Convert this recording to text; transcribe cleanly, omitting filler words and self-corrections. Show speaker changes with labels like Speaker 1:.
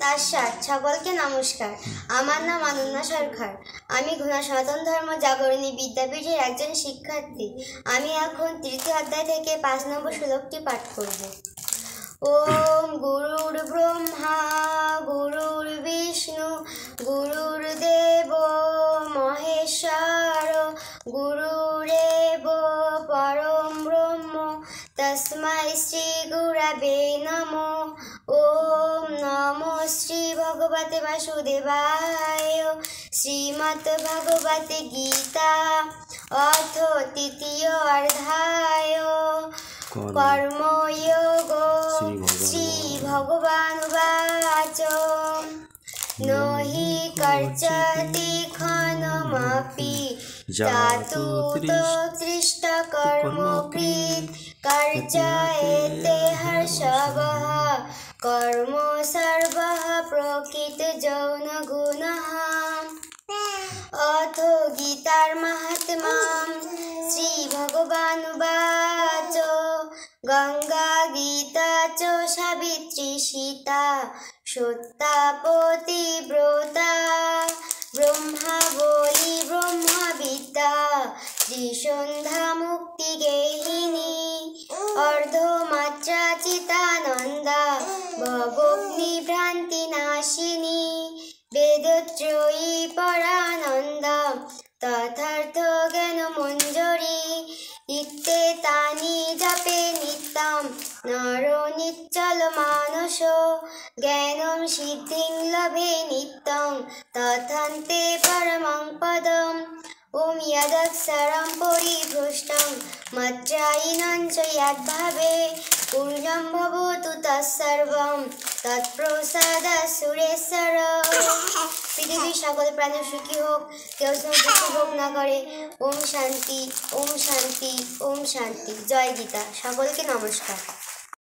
Speaker 1: তার সাত সকলকে নমস্কার। আমার নাম অনন্যা সরকার। আমি ঘোড়া সনাতন ধর্ম জাগরণী বিদ্যাপীঠের একজন শিক্ষার্থী। আমি এখন তৃতীয় অধ্যায় থেকে 5 নম্বর শ্লোকটি পাঠ করব। ওম গুরুর ব্রহ্মা গুরুর বিষ্ণু গুরুর্দেব মহেশ্বর গুরুরেব পরম ব্রহ্ম তস্मै শ্রী গুরবে নমো। ওম নমো শ্রী ভগবতে বাসুদেবায়। শ্রীমদ্ ভগবতে গীতা অথ তৃতীয় অধ্যায় কর্মযোগ। শ্রী ভগবানুবাচ নহি কর্ষতি ক্ষণমপি জাতু তৃষ্টকর্মকৃৎ কর্ষয়েতে হর্ষবঃ কর্ম সর্বঃ প্রকৃতযৌনগুণঃ। অথ গীতার মাহাত্ম্যম। শ্রী ভগবানুবাচ গঙ্গা গীতা চ সাবিত্রী সীতা সত্যা পতিব্রতা ব্রহ্মাবলী ব্রহ্মবিদ্যা ত্রিসন্ধ্যা মুক্তি গেহিনী অর্ধমাত্রা চিতানন্দা ভবগ্নি ভ্রান্তি নাশিনী বেদত্রয়ী পরানন্দা তথার্থ জ্ঞান মঞ্জরি ইত্যেতানি জপে নিত্যম নর নিশ্চল মানস জ্ঞানম সিদ্ধিং লভে নিত্যং তথান্তে পরমং পদম। ওম যদক্ষরং পরিভ্রষ্টং মাত্রাহীনং চ যদ্ভাবে পূর্ণং ভবতু তৎসর্বং তৎপ্রসাদাৎ সুরেশ্বর। পৃথিবীর সকল প্রাণী সুখী হোক, কেউ দুঃখ ভোগ না করে। ওম শান্তি, ওম শান্তি, ওম শান্তি। জয় গীতা। সকলকে নমস্কার।